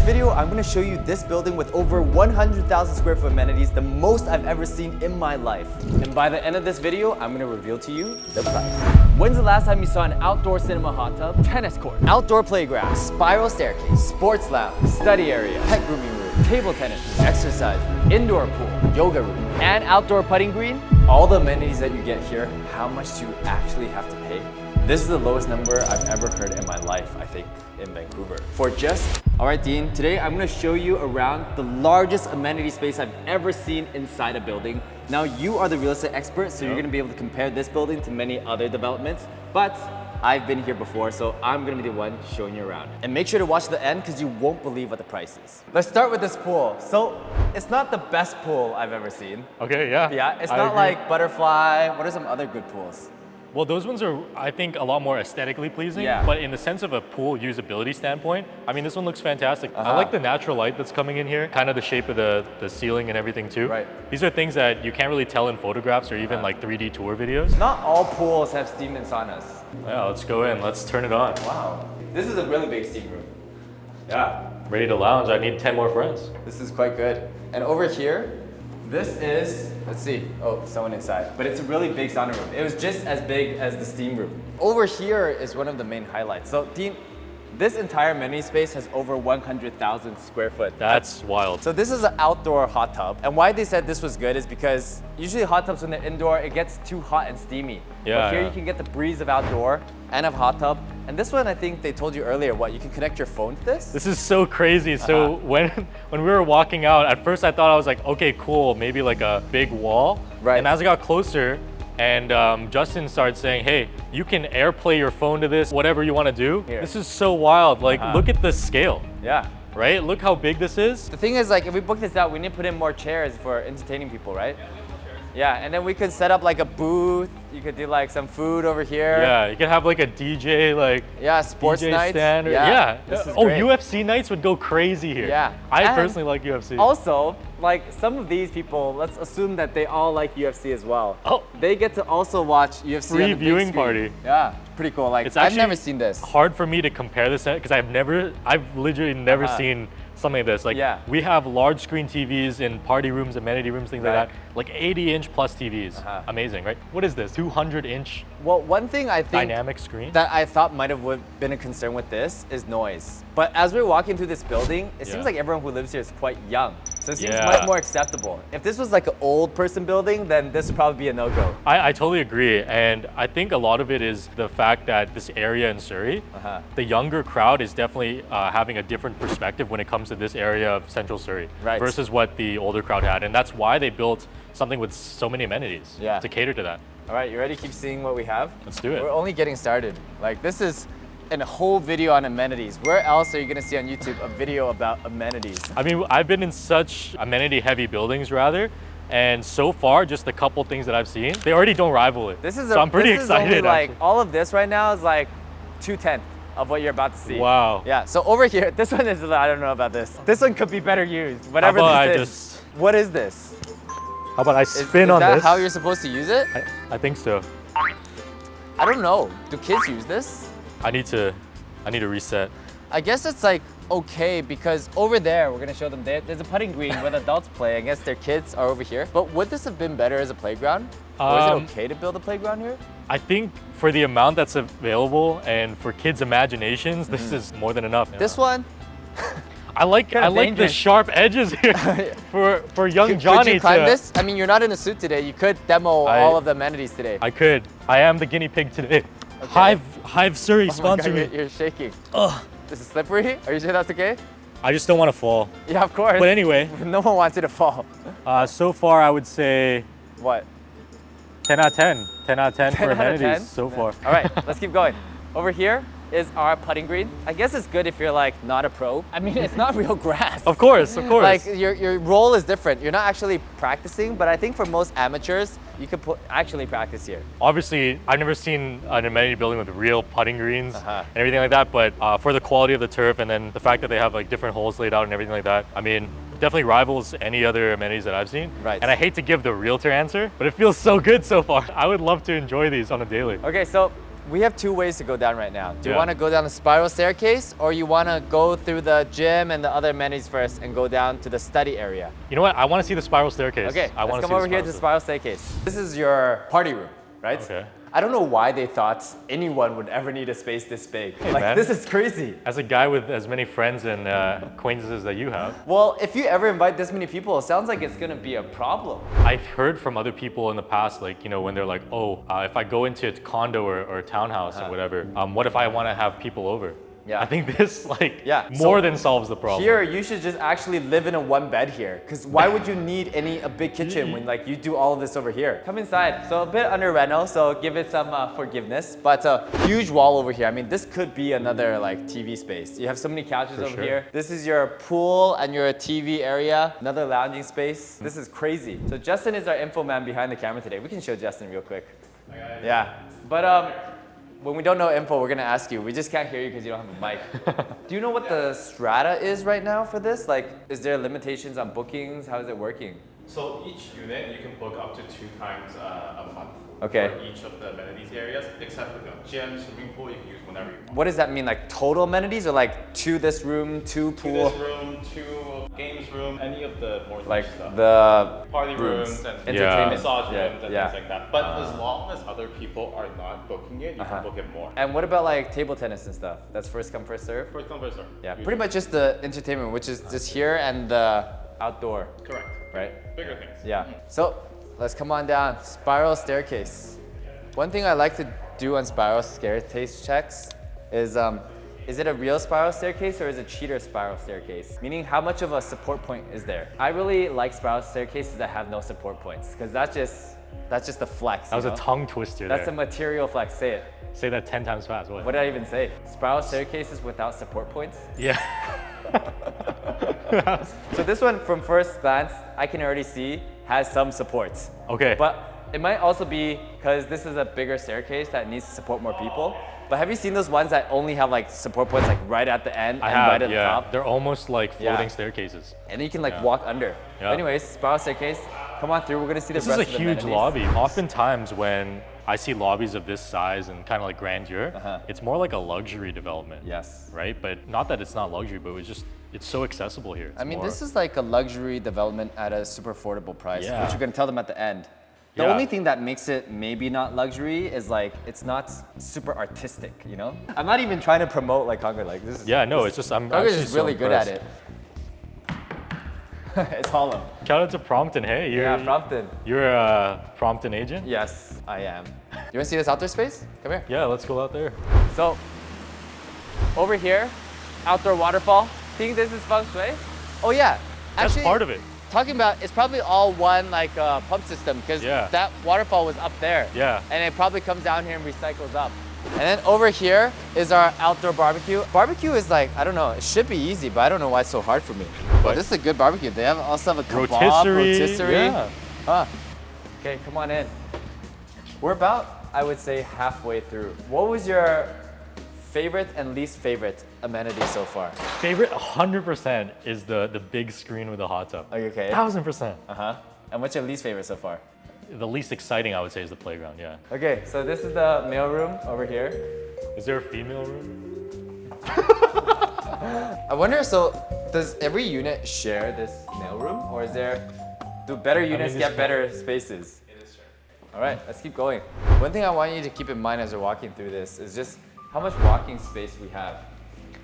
video, I'm going to show you this building with over 100,000 square foot amenities, the most I've ever seen in my life. And by the end of this video, I'm going to reveal to you the price. When's the last time you saw an outdoor cinema hot tub, tennis court, outdoor playground, spiral staircase, sports lab, study area, pet grooming room, table tennis, exercise room, indoor pool, yoga room, and outdoor putting green? All the amenities that you get here, how much do you actually have to pay? This is the lowest number I've ever heard in my life, I think, in Vancouver. All right, Dean, today I'm gonna show you around the largest amenity space I've ever seen inside a building. Now, you are the real estate expert, so you're gonna be able to compare this building to many other developments, but I've been here before, so I'm gonna be the one showing you around. And make sure to watch the end, because you won't believe what the price is. Let's start with this pool. So, it's not the best pool I've ever seen. Okay, yeah. Yeah, it's not like Butterfly. What are some other good pools? Well, those ones are, I think, a lot more aesthetically pleasing. Yeah. But in the sense of a pool usability standpoint, I mean, this one looks fantastic. I like the natural light that's coming in here, kind of the shape of the ceiling and everything too. Right. These are things that you can't really tell in photographs or even like 3D tour videos. Not all pools have steam and saunas. Yeah, let's go in. Let's turn it on. Wow. This is a really big steam room. Yeah. Ready to lounge. I need 10 more friends. This is quite good. And over here, this is, let's see, oh, someone inside. But it's a really big sauna room. It was just as big as the steam room. Over here is one of the main highlights. So, Dean, this entire amenity space has over 100,000 square foot. That's wild. So this is an outdoor hot tub. And why they said this was good is because usually hot tubs when they're indoor, it gets too hot and steamy. Yeah, but here yeah. you can get the breeze of outdoor and of hot tub. And this one, I think they told you earlier, what, you can connect your phone to this? This is so crazy. So when we were walking out, at first I thought I was like, okay, cool, maybe like a big wall. Right. And as I got closer, and Justin started saying, hey, you can AirPlay your phone to this, whatever you want to do. Here. This is so wild. Like, look at the scale, Yeah. right? Look how big this is. The thing is, like, if we book this out, we need to put in more chairs for entertaining people, right? Yeah, and then we could set up like a booth. You could do like some food over here. Yeah, you can have like a DJ, like yeah, sports DJ nights. stand. Yeah. This is Oh, great. UFC nights would go crazy here. Yeah. I And personally like UFC. Also, like some of these people, let's assume that they all like UFC as well. Oh. They get to also watch UFC on Free the big viewing screen. party. Yeah, pretty cool. Like, It's I've actually never seen this. hard for me to compare this because I've literally never seen something like this. Like, Yeah. we have large screen TVs in party rooms, amenity rooms, things Right. like that. Like 80-inch plus TVs. Amazing, right? What is this? 200-inch Well, one thing I think dynamic screen? that I thought might have been a concern with this is noise. But as we're walking through this building, it seems like everyone who lives here is quite young. So it seems much more acceptable. If this was like an old person building, then this would probably be a no-go. I totally agree. And I think a lot of it is the fact that this area in Surrey, the younger crowd is definitely having a different perspective when it comes to this area of Central Surrey versus what the older crowd had. And that's why they built something with so many amenities to cater to that. All right, you ready to keep seeing what we have? Let's do it. We're only getting started. Like, this is a whole video on amenities. Where else are you gonna see on YouTube a video about amenities? I mean, I've been in such amenity-heavy buildings, rather, and so far, just the couple things that I've seen, they already don't rival it. This is so I'm pretty excited. Only like all of this right now is like 2/10 of what you're about to see. Wow. Yeah. So over here, this one is, I don't know about this. This one could be better used. Whatever How about this is. What is this? How about I spin is on that this? how you're supposed to use it? I think so. I don't know. Do kids use this? I need to reset. I guess it's like okay because over there, we're gonna show them there's a putting green where the adults play. I guess their kids are over here. But would this have been better as a playground? Or is it okay to build a playground here? I think for the amount that's available and for kids' imaginations, this is more than enough. This one? I like the dangerous. sharp edges here for young Johnny. Could you climb this? I mean, you're not in a suit today. You could demo all of the amenities today. I could. I am the guinea pig today. Okay. Hive Surrey, sponsor me. You're shaking. Ugh. This is slippery. Are you sure that's okay? I just don't want to fall. Yeah, of course. But anyway. No one wants you to fall. So far, I would say What? 10 out of 10. 10 out of 10 for amenities 10? so far. All right, let's keep going. Over here is our putting green. I guess it's good if you're like not a pro. I mean, it's not real grass. Of course, of course. Like your role is different. You're not actually practicing, but I think for most amateurs, you could actually practice here. Obviously, I've never seen an amenity building with real putting greens and everything like that, but for the quality of the turf and then the fact that they have like different holes laid out and everything like that, I mean, definitely rivals any other amenities that I've seen. Right. And I hate to give the realtor answer, but it feels so good so far. I would love to enjoy these on a daily. Okay, so we have two ways to go down right now. Do you Yeah. want to go down the spiral staircase, or you want to go through the gym and the other amenities first and go down to the study area? You know what? I want to see the spiral staircase. Okay, I want let's to come see over here to the spiral staircase. This is your party room, right? Okay. I don't know why they thought anyone would ever need a space this big. Hey, like, man. this is crazy. As a guy with as many friends and acquaintances that you have, Well, if you ever invite this many people, it sounds like it's gonna be a problem. I've heard from other people in the past, like, you know, when they're like, oh, if I go into a condo or a townhouse or whatever, what if I want to have people over? Yeah. I think this So more than solves the problem. Here, you should just actually live in a one bed here. Because why would you need a big kitchen when like you do all of this over here? Come inside. So a bit under reno, so give it some forgiveness. But a huge wall over here. I mean, this could be another like TV space. You have so many couches over here. This is your pool and your TV area. Another lounging space. This is crazy. So Justin is our info man behind the camera today. We can show Justin real quick. Yeah. But when we don't know info, we're gonna ask you. We just can't hear you because you don't have a mic. Do you know what the strata is right now for this? Like, is there limitations on bookings? How is it working? So each unit you can book up to 2 times a month. Okay. For each of the amenities areas, except for the gym, swimming pool, you can use whenever you want. What does that mean? Like total amenities, or like to this room, to pool? To this room, to games room, any of the more Like stuff. the Party rooms, rooms and entertainment. massage Yeah, rooms and yeah. things like that. But as long as other people are not booking it, you can book it more. And what about like table tennis and stuff? That's first come, first serve? First come, first serve. Yeah, Usually. pretty much just the entertainment, which is just here and the outdoor, Correct. right? Bigger things. Yeah. So let's come on down. Spiral staircase. One thing I like to do on spiral staircase checks is it a real spiral staircase or is it a cheater spiral staircase? Meaning, how much of a support point is there? I really like spiral staircases that have no support points because that's just a flex. That was you a know? tongue twister That's a there. material flex. Say it. Say that 10 times fast. What did I even say? Spiral staircases without support points? Yeah. So this one, from first glance, I can already see has some supports. Okay. But it might also be because this is a bigger staircase that needs to support more people. But have you seen those ones that only have like support points like right at the end I and have, right at the yeah. top? They're almost like floating Yeah. staircases. And then you can like walk under. Yeah. But anyways, spiral staircase, come on through. We're gonna see the This rest is a of the huge amenities. lobby. Oftentimes when I see lobbies of this size and kind of like grandeur, it's more like a luxury development. Yes. Right? But not that it's not luxury, but it's so accessible here. It's I mean, more- this is like a luxury development at a super affordable price, Yeah. which you're gonna tell them at the end. The Yeah. only thing that makes it maybe not luxury is like it's not super artistic, you know? I'm not even trying to promote like Concord, like this is Yeah, no, it's just I'm Concord actually is so really good at impressed. it. It's hollow. Shout out to Prompton. Hey, Yeah, Brompton. you're a Prompton agent? Yes, I am. You wanna see this outdoor space? Come here. Yeah, let's go out there. So, over here, outdoor waterfall. Think this is feng shui? Oh yeah, That's actually, part of it. talking about, it's probably all one like pump system because Yeah. that waterfall was up there. Yeah. And it probably comes down here and recycles up. And then over here is our outdoor barbecue. Barbecue is like, I don't know, it should be easy, but I don't know why it's so hard for me. But this is a good barbecue. They have also have a kebab, rotisserie. Yeah. Huh. Okay, come on in. We're about, I would say, halfway through. What was your favorite and least favorite amenity so far? Favorite 100% is the big screen with the hot tub. Are you okay? 1000%. Uh-huh. And what's your least favorite so far? The least exciting, I would say, is the playground, yeah. Okay, so this is the mail room over here. Is there a female room? I wonder, so does every unit share this mail room? Or is there, do better units this get is- better spaces? It is shared. All right, let's keep going. One thing I want you to keep in mind as we're walking through this is just how much walking space we have.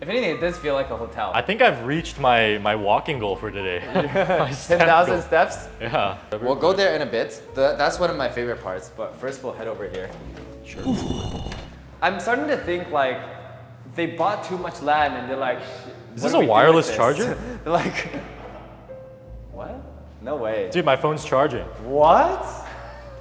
If anything, it does feel like a hotel. I think I've reached my walking goal for today. My step 10,000 goal. steps? Yeah. We'll go there in a bit. That's one of my favorite parts, but first we'll head over here. Sure. I'm starting to think like they bought too much land and they're like, Is this a wireless charger? They're like, what? No way. Dude, my phone's charging. What?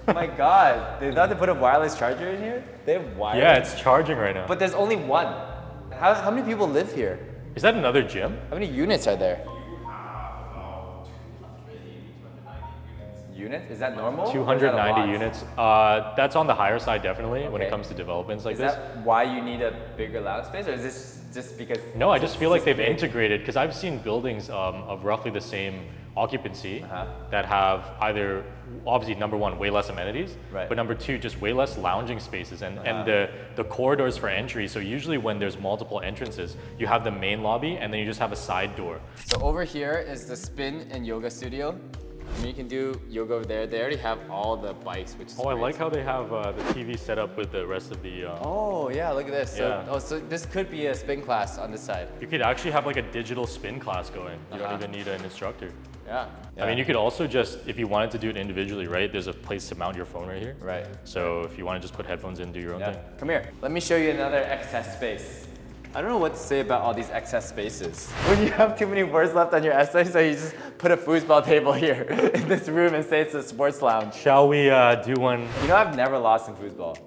Oh my God. They thought to put a wireless charger in here? They have wireless. Yeah, it's charging right now. But there's only one. How many people live here? Is that another gym? How many units are there? Units? Is that normal? Or is that a 290 lot? units. That's on the higher side, definitely, when Okay. it comes to developments like Is this. that why you need a bigger lounge space, or is this just because? No, I just feel like they've integrated, because I've seen buildings of roughly the same occupancy that have either, obviously number one, way less amenities, but number two, just way less lounging spaces and the corridors for entry. So usually when there's multiple entrances, you have the main lobby and then you just have a side door. So over here is the spin and yoga studio. I mean, you can do yoga over there. They already have all the bikes, which is great. I like how they have the TV set up with the rest of the... Oh yeah, look at this. So, so this could be a spin class on this side. You could actually have like a digital spin class going. You don't even need an instructor. Yeah. I mean, you could also just, if you wanted to do it individually, right? There's a place to mount your phone right here. Right. So if you want to just put headphones in, do your own thing. Come here. Let me show you another excess space. I don't know what to say about all these excess spaces. When you have too many words left on your essay, so you just put a foosball table here in this room and say it's a sports lounge. Shall we do one? You know, I've never lost in foosball.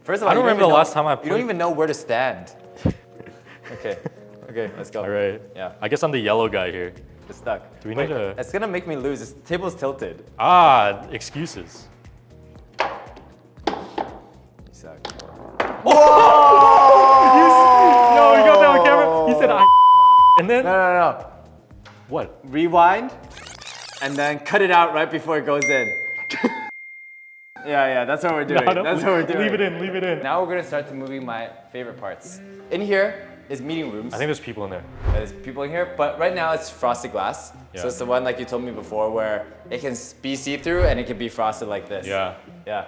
First of all, I don't remember the last time I played. You don't even know where to stand. Okay. Okay, let's go. All right. Yeah. I guess I'm the yellow guy here. It's stuck. Do we need a... It's gonna make me lose. This table's tilted. Ah, excuses. You suck. Whoa! No, you got that on camera? He said I and then... No. What? Rewind, and then cut it out right before it goes in. Yeah, that's what we're doing. That's what we're doing. Leave it in, leave it in. Now we're gonna start to moving my favorite parts. In here is meeting rooms. I think there's people in there. There's people in here, but right now it's frosted glass. Yeah. So it's the one like you told me before where it can be see-through and it can be frosted like this. Yeah.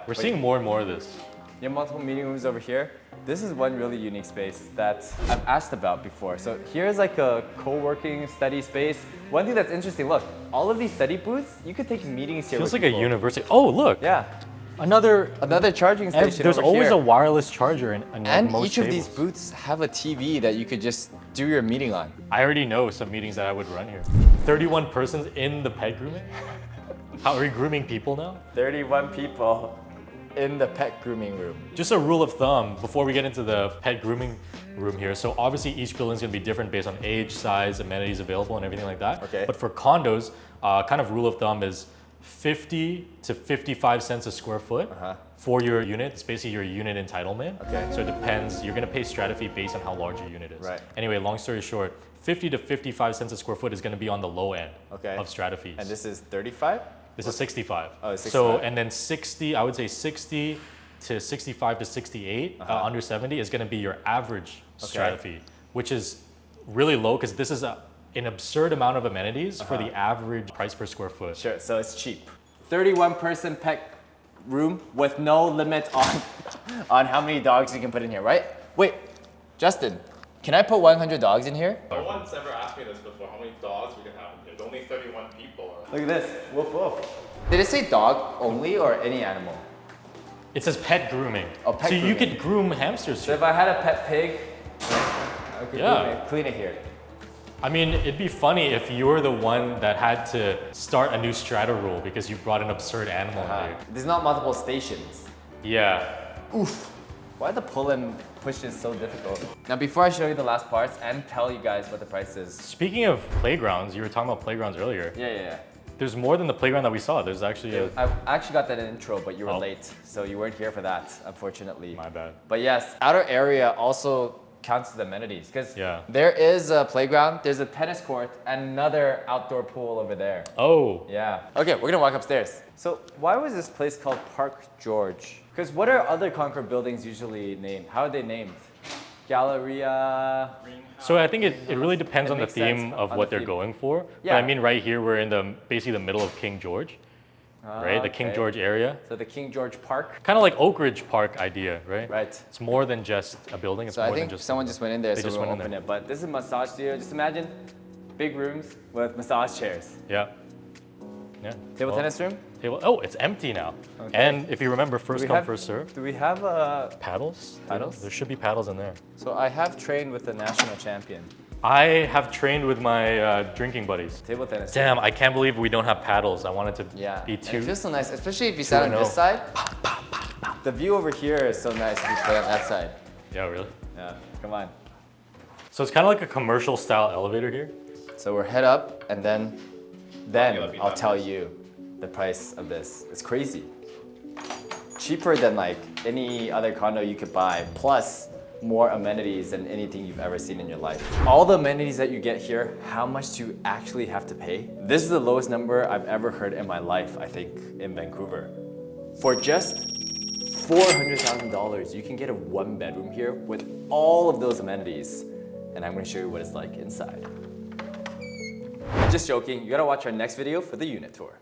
We're seeing more and more of this. You have multiple meeting rooms over here. This is one really unique space that I've asked about before. So here's like a co-working study space. One thing that's interesting, look, all of these study booths, you could take meetings here. Feels with like people. A university. Oh, look. Yeah. Another charging station. There's over always here. a wireless charger in and most each of tables. these booths have a TV that you could just do your meeting on. I already know some meetings that I would run here. 31 persons in the pet grooming? How are we grooming people now? 31 people in the pet grooming room. Just a rule of thumb before we get into the pet grooming room here. So obviously each building is going to be different based on age, size, amenities available and everything like that. Okay. But for condos, kind of rule of thumb is 50 to 55 cents a square foot for your unit. It's basically your unit entitlement. Okay. So it depends. You're going to pay strata fee based on how large your unit is. Right. Anyway, long story short, 50 to 55 cents a square foot is going to be on the low end of strata fees. And this is 35? This is 65. Oh, it's 65. So, and then 60, I would say 60 to 65 to 68, under 70 is going to be your average strata fee, which is really low because this is an absurd amount of amenities for the average price per square foot. Sure, so it's cheap. 31 person pet room with no limit on how many dogs you can put in here, right? Wait, Justin, can I put 100 dogs in here? No one's ever asked me this before, how many dogs we can have in here. There's only 31 people. Look at this, woof woof. Did it say dog only or any animal? It says pet grooming. Oh, pet so grooming. you could groom hamsters So here. if I had a pet pig, I could clean it here. I mean, it'd be funny if you were the one that had to start a new strata rule because you brought an absurd animal in here. There's not multiple stations. Yeah. Oof. Why the pull and push is so difficult? Now before I show you the last parts and tell you guys what the price is. Speaking of playgrounds, you were talking about playgrounds earlier. Yeah. There's more than the playground that we saw. There's actually I actually got that intro, but you were late. So you weren't here for that, unfortunately. My bad. But yes, outer area also counts as amenities because there is a playground, there's a tennis court, and another outdoor pool over there. Oh. Yeah. Okay, we're gonna walk upstairs. So why was this place called Park George? Because what are other Concord buildings usually named? How are they named? Galleria. So I think it really depends It on the makes sense theme of on what the they're theme. going for. Yeah. But I mean, right here, we're in basically the middle of King George, right? The King Okay. George area. So the King George Park. Kind of like Oak Ridge Park idea, right? Right. It's more than just a building. It's So more I think than just someone just went in there, they so just we'll went in open there. it. But this is a massage studio. Just imagine big rooms with massage chairs. Yeah. Table tennis room? Table. Oh, it's empty now. Okay. And if you remember, first we come, have- first serve. Do we have Paddles? Paddles? There should be paddles in there. So I have trained with the national champion. I have trained with my drinking buddies. Table tennis. Damn, I can't believe we don't have paddles. I wanted to Yeah. be And two. it feels so nice, especially if you sat on 2-0. this side. The view over here is so nice if you play on that side. Yeah, really? Yeah, come on. So it's kind of like a commercial style elevator here. So we're head up and then let me I'll know. tell you the price of this. It's crazy. Cheaper than like any other condo you could buy. Plus, more amenities than anything you've ever seen in your life. All the amenities that you get here, how much do you actually have to pay? This is the lowest number I've ever heard in my life, I think, in Vancouver. For just $400,000, you can get a 1-bedroom here with all of those amenities. And I'm gonna show you what it's like inside. Just joking, you gotta watch our next video for the unit tour.